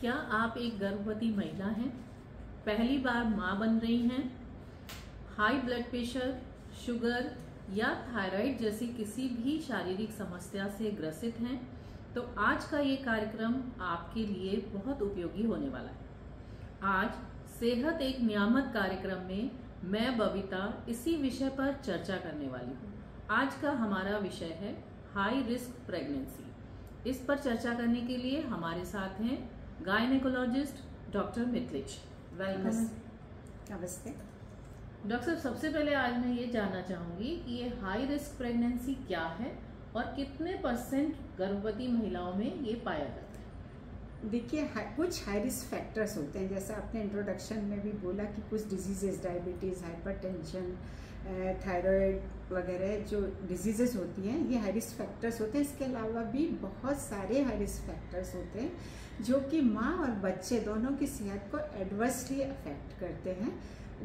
क्या आप एक गर्भवती महिला हैं, पहली बार मां बन रही हैं, हाई ब्लड प्रेशर, शुगर या थायराइड जैसी किसी भी शारीरिक समस्या से ग्रसित हैं, तो आज का ये कार्यक्रम आपके लिए बहुत उपयोगी होने वाला है। आज सेहत एक नियामत कार्यक्रम में मैं बबीता इसी विषय पर चर्चा करने वाली हूँ। आज का हमारा विषय है हाई रिस्क प्रेगनेंसी। इस पर चर्चा करने के लिए हमारे साथ हैं गायनेकोलॉजिस्ट डॉक्टर मिथिलेश। वेलकम। नमस्ते डॉक्टर साहब, सबसे पहले आज मैं ये जानना चाहूंगी कि ये हाई रिस्क प्रेगनेंसी क्या है और कितने % गर्भवती महिलाओं में ये पाया जाता है। देखिए, कुछ हाई रिस्क फैक्टर्स होते हैं, जैसा आपने इंट्रोडक्शन में भी बोला कि कुछ डिजीजेस, डायबिटीज़, हाइपरटेंशन, थायराइड वगैरह जो डिजीजेस होती हैं, ये हाई रिस्क फैक्टर्स होते हैं। इसके अलावा भी बहुत सारे हाई रिस्क फैक्टर्स होते हैं जो कि माँ और बच्चे दोनों की सेहत को एडवर्सली अफेक्ट करते हैं।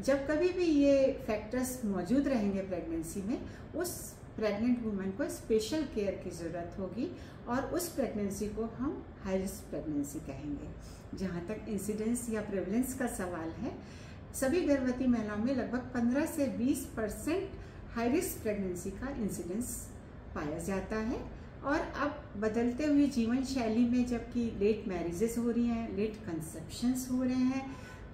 जब कभी भी ये फैक्टर्स मौजूद रहेंगे प्रेगनेंसी में, उस प्रेग्नेंट वुमेन को स्पेशल केयर की ज़रूरत होगी और उस प्रेगनेंसी को हम हाई रिस्क प्रेगनेंसी कहेंगे। जहाँ तक इंसिडेंस या प्रेवलेंस का सवाल है, सभी गर्भवती महिलाओं में लगभग 15 से 20% हाई रिस्क प्रेगनेंसी का इंसिडेंस पाया जाता है। और अब बदलते हुए जीवन शैली में जबकि लेट मैरिजेस हो रही हैं, लेट कंसेप्शंस हो रहे हैं,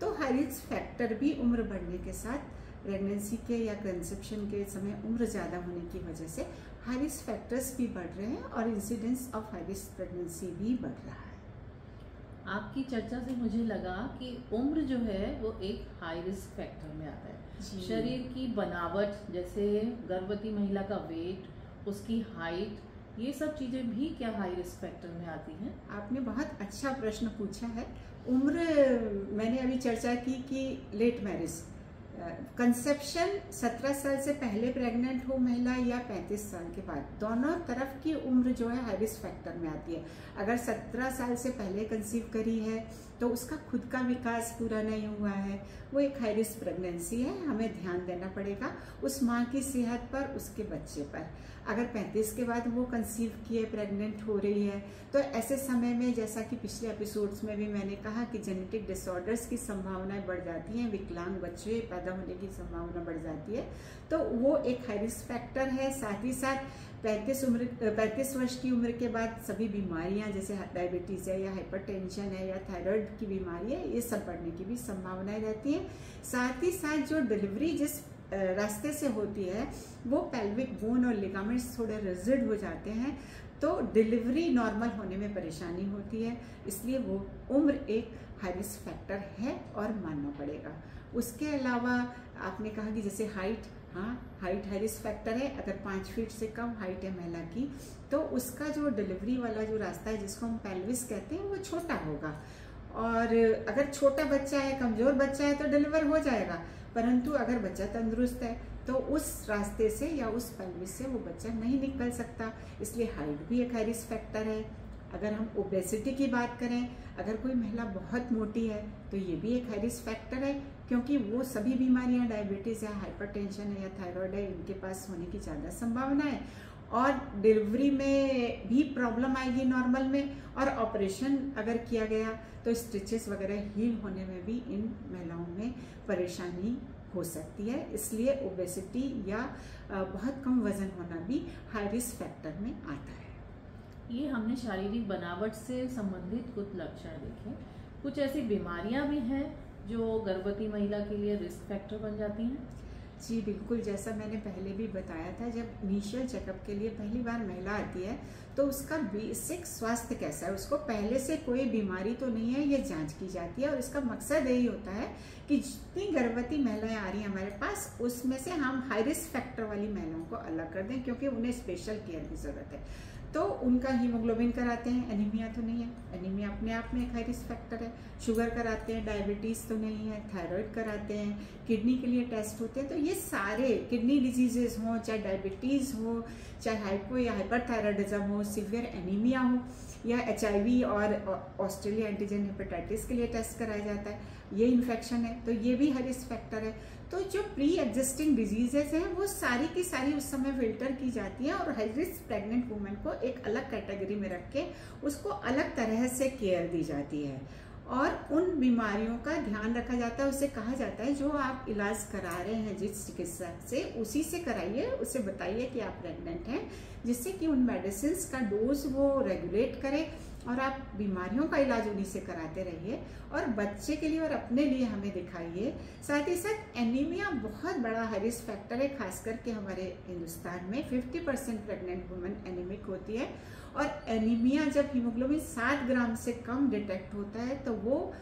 तो हाई रिस्क फैक्टर भी उम्र बढ़ने के साथ प्रेगनेंसी के या कंसेप्शन के समय उम्र ज़्यादा होने की वजह से हाई रिस्क फैक्टर्स भी बढ़ रहे हैं और incidence of high risk pregnancy भी बढ़ रहा है। आपकी चर्चा से मुझे लगा कि उम्र जो है वो एक हाई रिस्क फैक्टर में आता है। शरीर की बनावट, जैसे गर्भवती महिला का वेट, उसकी हाइट, ये सब चीजें भी क्या हाई रिस्क फैक्टर में आती हैं? आपने बहुत अच्छा प्रश्न पूछा है। उम्र, मैंने अभी चर्चा की कि लेट मैरिज, कंसेप्शन 17 साल से पहले प्रेग्नेंट हो महिला या 35 साल के बाद, दोनों तरफ की उम्र जो है हाई रिस्क फैक्टर में आती है। अगर 17 साल से पहले कंसीव करी है तो उसका खुद का विकास पूरा नहीं हुआ है, वो एक हाई रिस्क प्रेगनेंसी है। हमें ध्यान देना पड़ेगा उस माँ की सेहत पर, उसके बच्चे पर। अगर 35 के बाद वो कंसीव किए, प्रेग्नेंट हो रही है, तो ऐसे समय में, जैसा कि पिछले एपिसोड्स में भी मैंने कहा कि जेनेटिक डिसऑर्डर्स की संभावनाएं बढ़ जाती हैं, विकलांग बच्चे पैदा होने की संभावना बढ़ जाती है, तो वो एक हाई रिस्क फैक्टर है। साथ ही साथ 35 वर्ष की उम्र के बाद सभी बीमारियां, जैसे डायबिटीज़ है या हाइपरटेंशन है या थायराइड की बीमारी है, ये सब बढ़ने की भी संभावनाएं रहती हैं। साथ ही साथ जो डिलीवरी जिस रास्ते से होती है, वो पेल्विक बोन और लिगामेंट्स थोड़े रिजिड हो जाते हैं, तो डिलीवरी नॉर्मल होने में परेशानी होती है। इसलिए वो उम्र एक हाई रिस्क फैक्टर है और मानना पड़ेगा। उसके अलावा आपने कहा कि जैसे हाइट, हाँ, हाइट हाई रिस्क फैक्टर है। अगर 5 फीट से कम हाइट है महिला की, तो उसका जो डिलीवरी वाला जो रास्ता है, जिसको हम पेल्विस कहते हैं, वो छोटा होगा। और अगर छोटा बच्चा है, कमजोर बच्चा है, तो डिलीवर हो जाएगा। परंतु अगर बच्चा तंदुरुस्त है तो उस रास्ते से या उस पेल्विस से वो बच्चा नहीं निकल सकता। इसलिए हाइट भी एक हाई रिस्क फैक्टर है। अगर हम ओबेसिटी की बात करें, अगर कोई महिला बहुत मोटी है तो ये भी एक हाई रिस्क फैक्टर है, क्योंकि वो सभी बीमारियां, डायबिटीज़ है, हाइपरटेंशन है या थायराइड है, इनके पास होने की ज़्यादा संभावना है। और डिलीवरी में भी प्रॉब्लम आएगी नॉर्मल में, और ऑपरेशन अगर किया गया तो स्टिचेस वगैरह हील होने में भी इन महिलाओं में परेशानी हो सकती है। इसलिए ओबेसिटी या बहुत कम वजन होना भी हाई रिस्क फैक्टर में आता है। ये हमने शारीरिक बनावट से संबंधित कुछ लक्षण देखे। कुछ ऐसी बीमारियां भी हैं जो गर्भवती महिला के लिए रिस्क फैक्टर बन जाती हैं? जी बिल्कुल, जैसा मैंने पहले भी बताया था, जब इनिशियल चेकअप के लिए पहली बार महिला आती है तो उसका बेसिक स्वास्थ्य कैसा है, उसको पहले से कोई बीमारी तो नहीं है, ये जांच की जाती है। और इसका मकसद यही होता है कि जितनी गर्भवती महिलाएं आ रही हैं हमारे पास, उसमें से हम हाई रिस्क फैक्टर वाली महिलाओं को अलग कर दें, क्योंकि उन्हें स्पेशल केयर की ज़रूरत है। तो उनका हीमोग्लोबिन कराते हैं, एनीमिया तो नहीं है, एनीमिया अपने आप में एक हाई रिस्क फैक्टर है। शुगर कराते हैं, डायबिटीज़ तो नहीं है, थायराइड कराते हैं, किडनी के लिए टेस्ट होते हैं। तो ये सारे किडनी डिजीजेस हों, चाहे डायबिटीज़ हो, चाहे हाइपो या हाइपरथायराइडिज्म हो, सीवियर एनीमिया हो, या HIV और ऑस्ट्रेलिया एंटीजन हेपेटाइटिस के लिए टेस्ट कराया जाता है, ये इन्फेक्शन है तो ये भी हाई रिस्क फैक्टर है। तो जो प्री एग्जिस्टिंग डिजीजेस हैं वो सारी की सारी उस समय फिल्टर की जाती हैं और हाई रिस्क प्रेग्नेंट वुमेन को एक अलग कैटेगरी में रख के उसको अलग तरह से केयर दी जाती है। और उन बीमारियों का ध्यान रखा जाता है। उसे कहा जाता है जो आप इलाज करा रहे हैं जिस चिकित्सक से, उसी से कराइए, उसे बताइए कि आप प्रेग्नेंट हैं, जिससे कि उन मेडिसिन का डोज वो रेगुलेट करे और आप बीमारियों का इलाज उन्हीं से कराते रहिए और बच्चे के लिए और अपने लिए हमें दिखाइए। साथ ही साथ एनीमिया बहुत बड़ा हाई रिस्क फैक्टर है, खास करके हमारे हिंदुस्तान में 50% प्रेग्नेंट वुमेन एनीमिक होती है। और एनीमिया जब हीमोग्लोबिन 7 ग्राम से कम डिटेक्ट होता है तो वो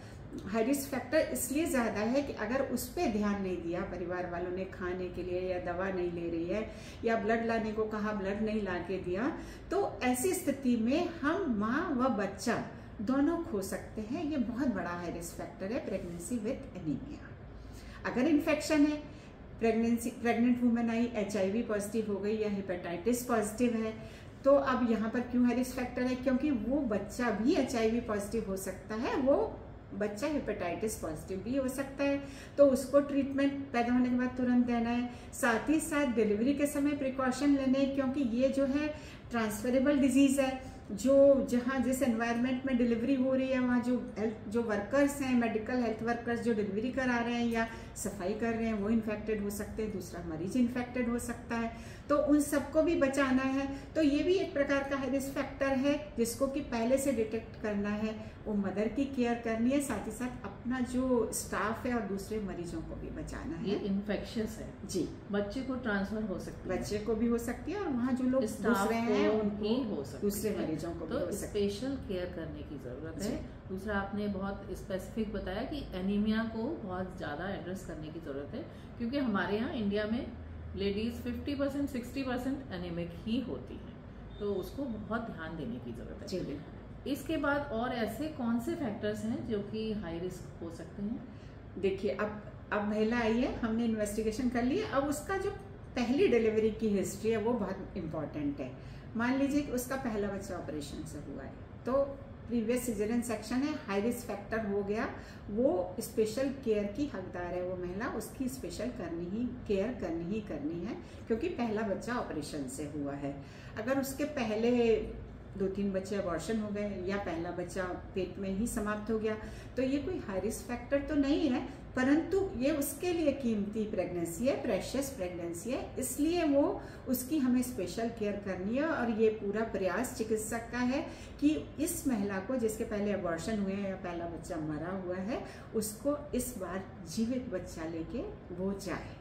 हाई रिस्क फैक्टर इसलिए ज़्यादा है कि अगर उस पर ध्यान नहीं दिया परिवार वालों ने, खाने के लिए या दवा नहीं ले रही है या ब्लड लाने को कहा, ब्लड नहीं ला के दिया, तो ऐसी स्थिति में हम माँ व बच्चा दोनों खो सकते हैं। ये बहुत बड़ा हाई रिस्क फैक्टर है प्रेगनेंसी विद एनीमिया। अगर इन्फेक्शन है, pregnant women I HIV positive हो गई या हेपेटाइटिस पॉजिटिव है, तो अब यहाँ पर क्यों हाई रिस्क फैक्टर है? क्योंकि वो बच्चा भी HIV पॉजिटिव हो सकता है, वो बच्चा हेपेटाइटिस पॉजिटिव भी हो सकता है, तो उसको ट्रीटमेंट पैदा होने के बाद तुरंत देना है। साथ ही साथ डिलीवरी के समय प्रिकॉशन लेने, क्योंकि ये जो है ट्रांसफरेबल डिजीज है, जहाँ जिस एनवायरनमेंट में डिलीवरी हो रही है वहाँ जो वर्कर्स हैं, मेडिकल हेल्थ वर्कर्स जो डिलीवरी करा रहे हैं या सफाई कर रहे हैं, वो इन्फेक्टेड हो सकते हैं, दूसरा मरीज इन्फेक्टेड हो सकता है, तो उन सबको भी बचाना है। तो ये भी एक प्रकार का हाई रिस्क फैक्टर है जिसको कि पहले से डिटेक्ट करना है, वो मदर की केयर करनी है, साथ ही साथ अपना जो स्टाफ है और दूसरे मरीजों को भी बचाना है। ये इन्फेक्शियस है जी, बच्चे को ट्रांसफर हो सकती है, बच्चे को भी हो सकती है और वहाँ जो लोग दूसरे हैं उनको हो सकती दूसरे है, मरीजों को तो भी हो सकती है। स्पेशल केयर करने की जरूरत है। दूसरा आपने बहुत स्पेसिफिक बताया कि एनीमिया को बहुत ज़्यादा एड्रेस करने की ज़रूरत है, क्योंकि हमारे यहाँ इंडिया में लेडीज़ 50% 60% एनीमिक ही होती हैं, तो उसको बहुत ध्यान देने की ज़रूरत है। इसके बाद और ऐसे कौन से फैक्टर्स हैं जो कि हाई रिस्क हो सकते हैं? देखिए, अब महिला आई है, हमने इन्वेस्टिगेशन कर ली है, अब उसका जो पहली डिलीवरी की हिस्ट्री है वो बहुत इम्पॉर्टेंट है। मान लीजिए कि उसका पहला बच्चा ऑपरेशन से हुआ है, तो प्रीवियस सिजेरियन सेक्शन है, हाई रिस्क फैक्टर हो गया, वो स्पेशल केयर की हकदार है वो महिला, उसकी स्पेशल केयर करनी है क्योंकि पहला बच्चा ऑपरेशन से हुआ है। अगर उसके पहले 2-3 बच्चे अबॉर्शन हो गए या पहला बच्चा पेट में ही समाप्त हो गया, तो ये कोई हाई रिस्क फैक्टर तो नहीं है, परंतु ये उसके लिए कीमती प्रेगनेंसी है, प्रेशियस प्रेगनेंसी है, इसलिए वो उसकी हमें स्पेशल केयर करनी है। और ये पूरा प्रयास चिकित्सक का है कि इस महिला को जिसके पहले अबॉर्शन हुए हैं या पहला बच्चा मरा हुआ है, उसको इस बार जीवित बच्चा लेके वो जाए।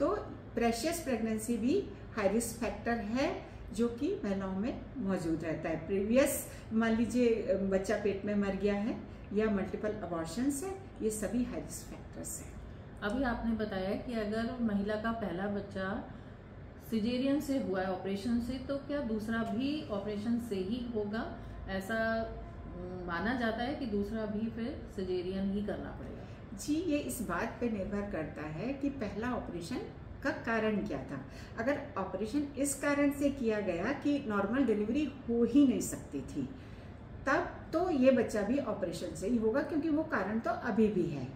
तो प्रेशियस प्रेगनेंसी भी हाई रिस्क फैक्टर है जो कि महिलाओं में मौजूद रहता है। प्रीवियस मान लीजिए बच्चा पेट में मर गया है या मल्टीपल अबॉर्शंस है, ये सभी हाई रिस्क फैक्टर्स हैं। अभी आपने बताया कि अगर महिला का पहला बच्चा सिजेरियन से हुआ है, ऑपरेशन से, तो क्या दूसरा भी ऑपरेशन से ही होगा? ऐसा माना जाता है कि दूसरा भी फिर सिजेरियन ही करना पड़ेगा? जी, ये इस बात पे निर्भर करता है कि पहला ऑपरेशन का कारण क्या था। अगर ऑपरेशन इस कारण से किया गया कि नॉर्मल डिलीवरी हो ही नहीं सकती थी, तब तो ये बच्चा भी ऑपरेशन से ही होगा, क्योंकि वो कारण तो अभी भी है।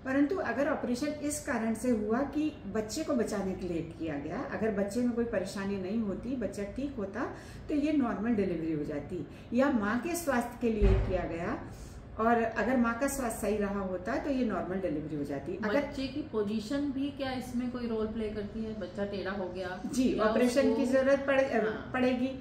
परंतु अगर ऑपरेशन इस कारण से हुआ कि बच्चे को बचाने के लिए किया गया, अगर बच्चे में कोई परेशानी नहीं होती, बच्चा ठीक होता, तो ये नॉर्मल डिलीवरी हो जाती, या माँ के स्वास्थ्य के लिए किया गया और अगर माँ का स्वास्थ्य सही रहा होता तो ये नॉर्मल डिलीवरी हो जाती। अगर बच्चे की पोजीशन भी क्या इसमें कोई रोल प्ले करती है? बच्चा टेढ़ा हो गया जी, ऑपरेशन की जरूरत पड़ेगी।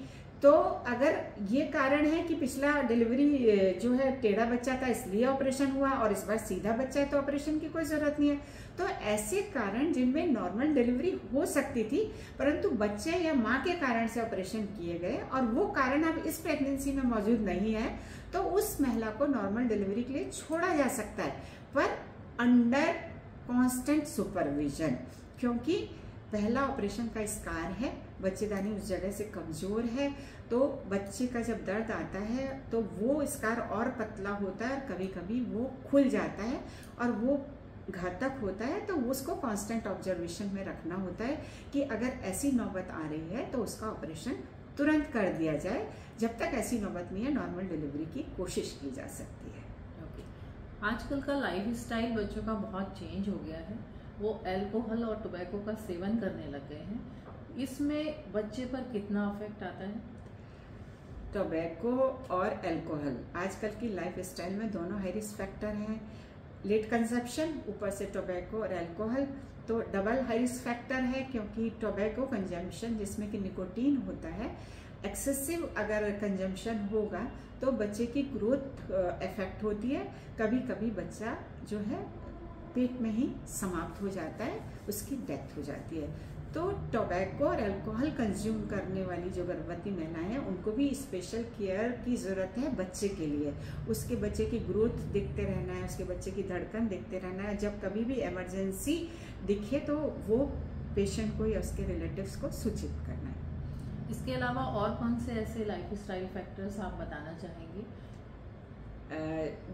तो अगर ये कारण है कि पिछला डिलीवरी जो है टेढ़ा बच्चा था इसलिए ऑपरेशन हुआ और इस बार सीधा बच्चा है तो ऑपरेशन की कोई जरूरत नहीं है, तो ऐसे कारण जिनमें नॉर्मल डिलीवरी हो सकती थी परंतु बच्चे या माँ के कारण से ऑपरेशन किए गए और वो कारण अब इस प्रेगनेंसी में मौजूद नहीं है, तो उस महिला को नॉर्मल डिलीवरी के लिए छोड़ा जा सकता है, पर अंडर कांस्टेंट सुपरविजन, क्योंकि पहला ऑपरेशन का स्कार है, बच्चेदानी उस जगह से कमजोर है, तो बच्चे का जब दर्द आता है तो वो स्कार और पतला होता है और कभी कभी वो खुल जाता है और वो घातक होता है। तो उसको कांस्टेंट ऑब्जर्वेशन में रखना होता है कि अगर ऐसी नौबत आ रही है तो उसका ऑपरेशन तुरंत कर दिया जाए, जब तक ऐसी नौबत नहीं है नॉर्मल डिलीवरी की कोशिश की जा सकती है। आजकल का लाइफ स्टाइल बच्चों का बहुत चेंज हो गया है, वो अल्कोहल और टोबैको का सेवन करने लग गए हैं, इसमें बच्चे पर कितना अफेक्ट आता है? टोबैको और अल्कोहल आजकल की लाइफ स्टाइल में दोनों हाई रिस्क फैक्टर हैं। लेट कंजप्शन, ऊपर से टोबैको और अल्कोहल, तो डबल हाई रिस्क फैक्टर है, क्योंकि टोबैको कंजम्पशन जिसमें कि निकोटीन होता है, एक्सेसिव अगर कंजम्पशन होगा तो बच्चे की ग्रोथ इफेक्ट होती है। कभी कभी बच्चा जो है पेट में ही समाप्त हो जाता है, उसकी डेथ हो जाती है। तो टोबैको और अल्कोहल कंज्यूम करने वाली जो गर्भवती महिलाएं हैं उनको भी स्पेशल केयर की ज़रूरत है बच्चे के लिए। उसके बच्चे की ग्रोथ देखते रहना है, उसके बच्चे की धड़कन देखते रहना है। जब कभी भी इमरजेंसी दिखे तो वो पेशेंट को या उसके रिलेटिव्स को सूचित करना है। इसके अलावा और कौन से ऐसे लाइफस्टाइल फैक्टर्स आप बताना चाहेंगे?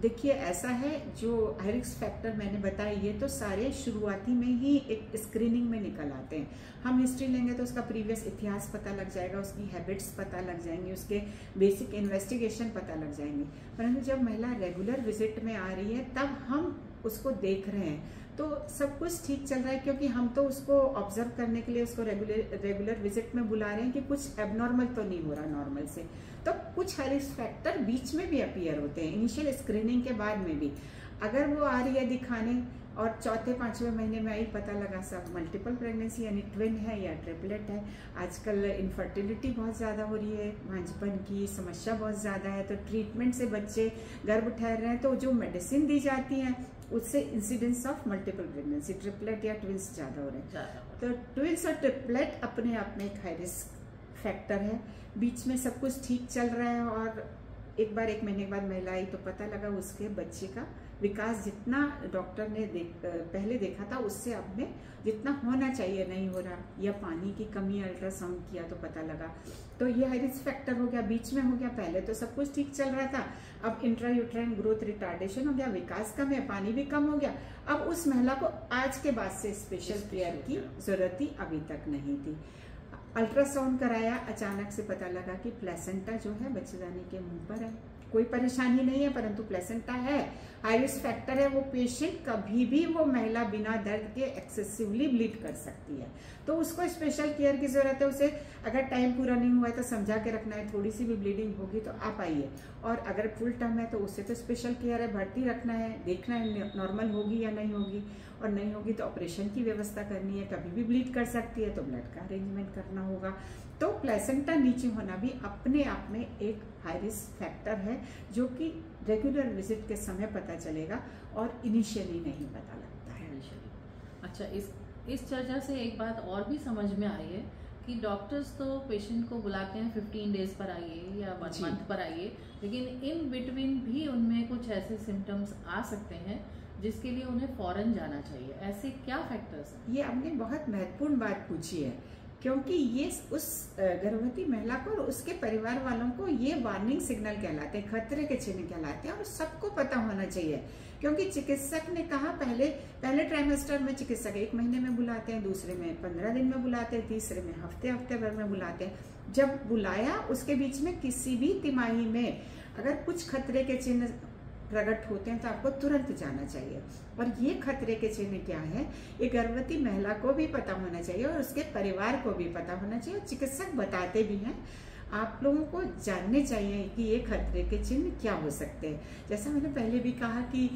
देखिए, ऐसा है जो हाई रिस्क फैक्टर मैंने बताए ये तो सारे शुरुआती में ही एक स्क्रीनिंग में निकल आते हैं। हम हिस्ट्री लेंगे तो उसका प्रीवियस इतिहास पता लग जाएगा, उसकी हैबिट्स पता लग जाएंगी, उसके बेसिक इन्वेस्टिगेशन पता लग जाएंगे। परंतु जब महिला रेगुलर विजिट में आ रही है तब हम उसको देख रहे हैं तो सब कुछ ठीक चल रहा है, क्योंकि हम तो उसको ऑब्जर्व करने के लिए उसको रेगुलर विजिट में बुला रहे हैं कि कुछ एबनॉर्मल तो नहीं हो रहा नॉर्मल से। तो कुछ हाई रिस्क फैक्टर बीच में भी अपीयर होते हैं, इनिशियल स्क्रीनिंग के बाद में भी। अगर वो आ रही है दिखाने और चौथे पांचवें महीने में आई पता लगा सब मल्टीपल प्रेगनेंसी यानी ट्विन है या ट्रिपलेट है। आजकल इनफर्टिलिटी बहुत ज़्यादा हो रही है, भांजपन की समस्या बहुत ज़्यादा है, तो ट्रीटमेंट से बच्चे गर्भ ठहर रहे हैं, तो जो मेडिसिन दी जाती है उससे incidence of multiple pregnancy, triplet या ट्विंस ज़्यादा हो रहे हैं। तो ट्विंस और ट्रिपलेट अपने आप में एक हाई रिस्क फैक्टर है। बीच में सब कुछ ठीक चल रहा है और एक महीने के बाद महिला आई तो पता लगा उसके बच्चे का विकास जितना डॉक्टर ने पहले देखा था उससे अब में जितना होना चाहिए नहीं हो रहा, या पानी की कमी अल्ट्रासाउंड किया तो पता लगा। तो ये हाई रिस्क फैक्टर हो गया, बीच में हो गया। पहले तो सब कुछ ठीक चल रहा था, अब इंट्रायूट्राइन ग्रोथ रिटार्डेशन हो गया, विकास कम है, पानी भी कम हो गया। अब उस महिला को आज के बाद से स्पेशल केयर की जरूरत ही अभी तक नहीं थी। अल्ट्रासाउंड कराया, अचानक से पता लगा कि प्लेसेंटा जो है बच्चेदानी के मुंह पर है। कोई परेशानी नहीं है परंतु प्लेसेंटा है, हाई रिस्क फैक्टर है। वो पेशेंट कभी भी वो महिला बिना दर्द के एक्सेसिवली ब्लीड कर सकती है, तो उसको स्पेशल केयर की जरूरत है। उसे अगर टाइम पूरा नहीं हुआ है तो समझा के रखना है, थोड़ी सी भी ब्लीडिंग होगी तो आप आइए, और अगर फुल टर्म है तो उससे तो स्पेशल केयर है, भर्ती रखना है, देखना है नॉर्मल होगी या नहीं होगी, और नहीं होगी तो ऑपरेशन की व्यवस्था करनी है। कभी भी ब्लीड कर सकती है तो ब्लड का अरेंजमेंट करना होगा। तो प्लेसेंटा नीचे होना भी अपने आप में एक हाई रिस्क फैक्टर है, जो कि रेगुलर विजिट के समय पता चलेगा और इनिशियली नहीं पता लगता है। अच्छा, इस चर्चा से एक बात और भी समझ में आ रही है कि डॉक्टर्स तो पेशेंट को बुलाते हैं 15 डेज पर आइए या 1 मंथ पर आइए, लेकिन इन बिटवीन भी उनमें कुछ ऐसे सिम्टम्स आ सकते हैं जिसके लिए उन्हें फौरन जाना चाहिए। ऐसे क्या फैक्टर्स हैं? ये आपने बहुत महत्वपूर्ण बात पूछी है, क्योंकि ये उस गर्भवती महिला को और उसके परिवार वालों को ये वार्निंग सिग्नल कहलाते हैं, खतरे के चिन्ह कहलाते हैं, और सबको पता होना चाहिए। क्योंकि चिकित्सक ने कहा पहले ट्राइमेस्टर में चिकित्सक 1 महीने में बुलाते हैं, दूसरे में 15 दिन में बुलाते हैं, तीसरे में हफ्ते भर में बुलाते हैं। जब बुलाया उसके बीच में किसी भी तिमाही में अगर कुछ खतरे के चिन्ह प्रकट होते हैं तो आपको तुरंत जाना चाहिए। और ये खतरे के चिन्ह क्या है, ये गर्भवती महिला को भी पता होना चाहिए और उसके परिवार को भी पता होना चाहिए, और चिकित्सक बताते भी हैं। आप लोगों को जानने चाहिए कि ये खतरे के चिन्ह क्या हो सकते हैं। जैसा मैंने पहले भी कहा कि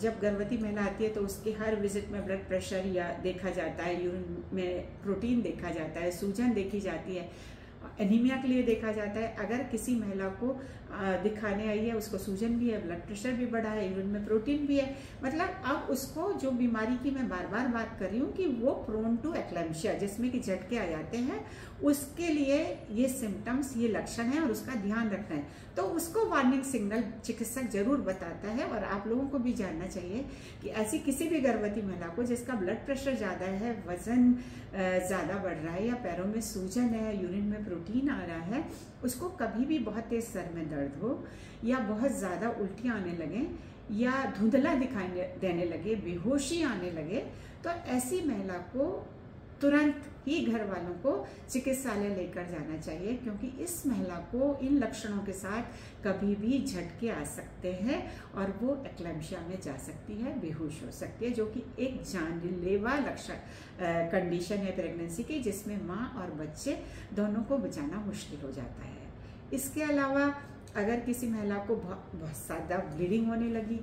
जब गर्भवती महिला आती है तो उसके हर विजिट में ब्लड प्रेशर या देखा जाता है, यूरिन में प्रोटीन देखा जाता है, सूजन देखी जाती है, एनीमिया के लिए देखा जाता है। अगर किसी महिला को दिखाने आई है, उसको सूजन भी है, ब्लड प्रेशर भी बढ़ा है, यूरिन में प्रोटीन भी है, मतलब अब उसको जो बीमारी की मैं बार बार बात कर रही हूँ कि वो प्रोन टू एक्लेम्शिया जिसमें कि झटके आ जाते हैं, उसके लिए ये सिम्टम्स, ये लक्षण है और उसका ध्यान रखना है। तो उसको वार्निंग सिग्नल चिकित्सक जरूर बताता है। और आप लोगों को भी जानना चाहिए कि ऐसी किसी भी गर्भवती महिला को जिसका ब्लड प्रेशर ज़्यादा है, वजन ज़्यादा बढ़ रहा है, या पैरों में सूजन है, यूरिन में प्रोटीन आ रहा है, उसको कभी भी बहुत तेज सर में दर्द हो, या बहुत ज़्यादा उल्टियाँ आने लगे, या धुंधला दिखाई देने लगे, बेहोशी आने लगे, तो ऐसी महिला को तुरंत ही घर वालों को चिकित्सालय लेकर जाना चाहिए, क्योंकि इस महिला को इन लक्षणों के साथ कभी भी झटके आ सकते हैं और वो एक्लेम्शिया में जा सकती है, बेहोश हो सकती है, जो कि एक जानलेवा कंडीशन है प्रेगनेंसी की, जिसमें माँ और बच्चे दोनों को बचाना मुश्किल हो जाता है। इसके अलावा अगर किसी महिला को बहुत ज़्यादा ब्लीडिंग होने लगी,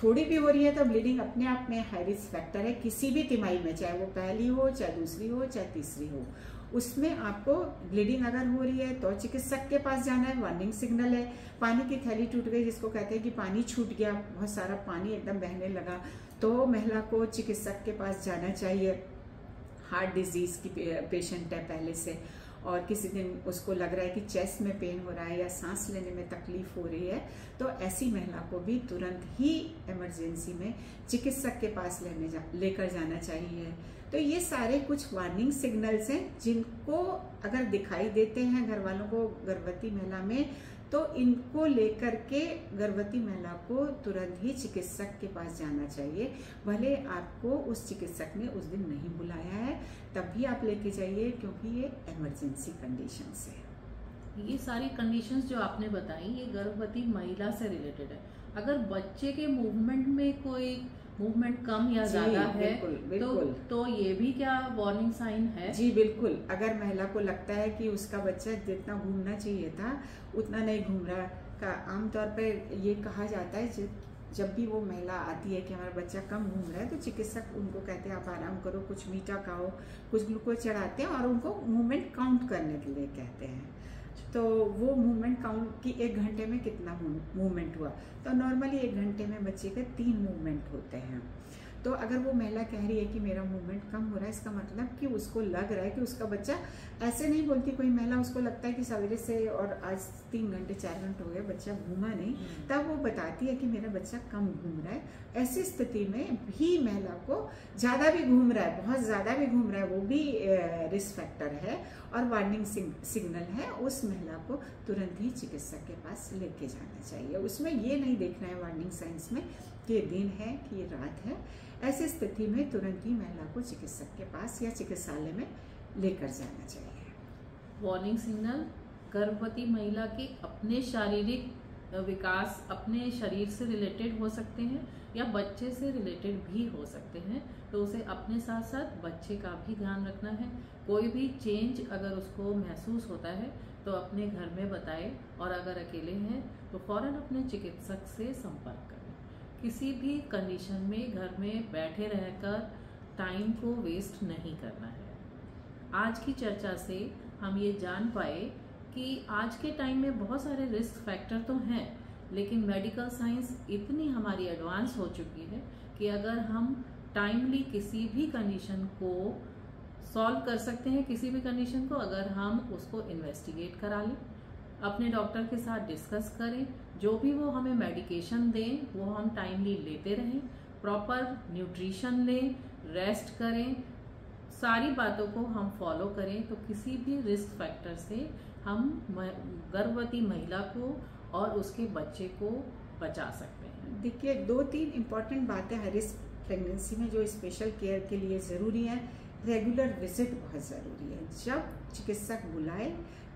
थोड़ी भी हो रही है, तो ब्लीडिंग अपने आप में हाई रिस्क फैक्टर है किसी भी तिमाही में, चाहे वो पहली हो, चाहे दूसरी हो, चाहे तीसरी हो। उसमें आपको ब्लीडिंग अगर हो रही है तो चिकित्सक के पास जाना है, वार्निंग सिग्नल है। पानी की थैली टूट गई, जिसको कहते हैं कि पानी छूट गया, बहुत सारा पानी एकदम बहने लगा, तो महिला को चिकित्सक के पास जाना चाहिए। हार्ट डिजीज की पेशेंट है पहले से, और किसी दिन उसको लग रहा है कि चेस्ट में पेन हो रहा है या सांस लेने में तकलीफ हो रही है, तो ऐसी महिला को भी तुरंत ही इमरजेंसी में चिकित्सक के पास लेकर जाना चाहिए। तो ये सारे कुछ वार्निंग सिग्नल्स हैं जिनको अगर दिखाई देते हैं घर वालों को गर्भवती महिला में, तो इनको लेकर के गर्भवती महिला को तुरंत ही चिकित्सक के पास जाना चाहिए। भले आपको उस चिकित्सक ने उस दिन नहीं बुलाया है, तब भी आप लेके जाइए, क्योंकि ये इमरजेंसी कंडीशंस है। ये सारी कंडीशंस जो आपने बताई ये गर्भवती महिला से रिलेटेड है। अगर बच्चे के मूवमेंट में कोई मूवमेंट कम या ज्यादा है बिल्कुल। तो ये भी क्या वार्निंग साइन है? जी बिल्कुल। अगर महिला को लगता है कि उसका बच्चा जितना घूमना चाहिए था उतना नहीं घूम रहा, का आमतौर पर ये कहा जाता है जब भी वो महिला आती है कि हमारा बच्चा कम घूम रहा है, तो चिकित्सक उनको कहते हैं आप आराम करो, कुछ मीठा खाओ, कुछ ग्लूकोज चढ़ाते हैं और उनको मूवमेंट काउंट करने के लिए कहते हैं। तो वो मूवमेंट काउंट कि 1 घंटे में कितना मूवमेंट हुआ, तो नॉर्मली 1 घंटे में बच्चे के 3 मूवमेंट होते हैं। तो अगर वो महिला कह रही है कि मेरा मूवमेंट कम हो रहा है, इसका मतलब कि उसको लग रहा है कि उसका बच्चा, ऐसे नहीं बोलती कोई महिला, उसको लगता है कि सवेरे से और आज 3 घंटे 4 घंटे हो गए बच्चा घूमा नहीं, तब वो बताती है कि मेरा बच्चा कम घूम रहा है। ऐसी स्थिति में भी महिला को ज़्यादा भी घूम रहा है, बहुत ज़्यादा भी घूम रहा है, वो भी रिस्क फैक्टर है और वार्निंग सिग्नल है, उस महिला को तुरंत ही चिकित्सक के पास लेके जाना चाहिए। उसमें ये नहीं देखना है वार्निंग साइंस में कि ये दिन है कि ये रात है। ऐसी स्थिति में तुरंत ही महिला को चिकित्सक के पास या चिकित्सालय में लेकर जाना चाहिए। वार्निंग सिग्नल गर्भवती महिला के अपने शारीरिक विकास, अपने शरीर से रिलेटेड हो सकते हैं या बच्चे से रिलेटेड भी हो सकते हैं, तो उसे अपने साथ साथ बच्चे का भी ध्यान रखना है। कोई भी चेंज अगर उसको महसूस होता है तो अपने घर में बताए, और अगर अकेले हैं तो फौरन अपने चिकित्सक से संपर्क करें। किसी भी कंडीशन में घर में बैठे रहकर टाइम को वेस्ट नहीं करना है। आज की चर्चा से हम ये जान पाए कि आज के टाइम में बहुत सारे रिस्क फैक्टर तो हैं, लेकिन मेडिकल साइंस इतनी हमारी एडवांस हो चुकी है कि अगर हम टाइमली किसी भी कंडीशन को सॉल्व कर सकते हैं, किसी भी कंडीशन को अगर हम उसको इन्वेस्टिगेट करा लें, अपने डॉक्टर के साथ डिस्कस करें, जो भी वो हमें मेडिकेशन दें वो हम टाइमली लेते रहें, प्रॉपर न्यूट्रिशन लें, रेस्ट करें, सारी बातों को हम फॉलो करें, तो किसी भी रिस्क फैक्टर से हम गर्भवती महिला को और उसके बच्चे को बचा सकते हैं। देखिए 2-3 इम्पॉर्टेंट बातें हैं रिस्क प्रेगनेंसी में जो स्पेशल केयर के लिए ज़रूरी है। रेगुलर विजिट बहुत ज़रूरी है। जब चिकित्सक बुलाए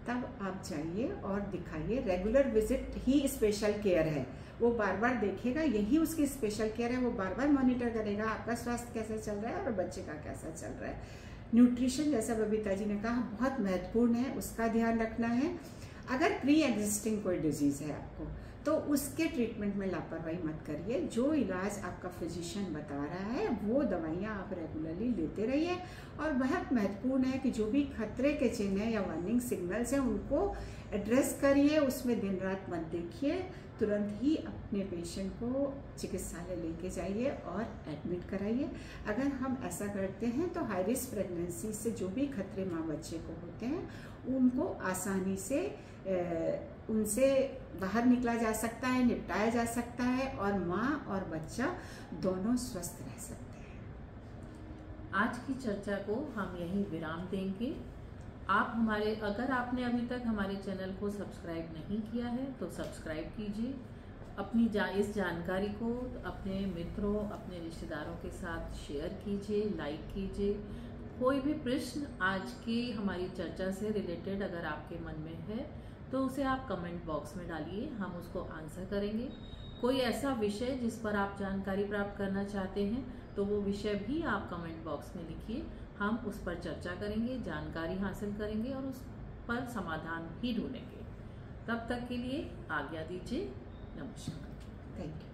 तब आप जाइए और दिखाइए। रेगुलर विजिट ही स्पेशल केयर है। वो बार बार देखेगा, यही उसकी स्पेशल केयर है। वो बार बार मॉनिटर करेगा आपका स्वास्थ्य कैसे चल रहा है और बच्चे का कैसा चल रहा है। न्यूट्रिशन, जैसा बबीता जी ने कहा, बहुत महत्वपूर्ण है, उसका ध्यान रखना है। अगर प्री एग्जिस्टिंग कोई डिजीज़ है आपको, तो उसके ट्रीटमेंट में लापरवाही मत करिए। जो इलाज आपका फिजिशियन बता रहा है वो दवाइयाँ आप रेगुलरली लेते रहिए। और बहुत महत्वपूर्ण है कि जो भी खतरे के चिन्ह हैं या वार्निंग सिग्नल्स हैं उनको एड्रेस करिए, उसमें दिन रात मत देखिए। तुरंत ही अपने पेशेंट को चिकित्सालय लेके जाइए और एडमिट कराइए। अगर हम ऐसा करते हैं तो हाई रिस्क प्रेगनेंसी से जो भी खतरे माँ बच्चे को होते हैं उनको आसानी से उनसे बाहर निकला जा सकता है, निपटाया जा सकता है और माँ और बच्चा दोनों स्वस्थ रह सकते हैं। आज की चर्चा को हम यहीं विराम देंगे। अगर आपने अभी तक हमारे चैनल को सब्सक्राइब नहीं किया है तो सब्सक्राइब कीजिए। अपनी इस जानकारी को अपने मित्रों, अपने रिश्तेदारों के साथ शेयर कीजिए, लाइक कीजिए। कोई भी प्रश्न आज की हमारी चर्चा से रिलेटेड अगर आपके मन में है तो उसे आप कमेंट बॉक्स में डालिए, हम उसको आंसर करेंगे। कोई ऐसा विषय जिस पर आप जानकारी प्राप्त करना चाहते हैं तो वो विषय भी आप कमेंट बॉक्स में लिखिए, हम उस पर चर्चा करेंगे, जानकारी हासिल करेंगे और उस पर समाधान भी ढूंढेंगे। तब तक के लिए आज्ञा दीजिए। नमस्कार। Thank you.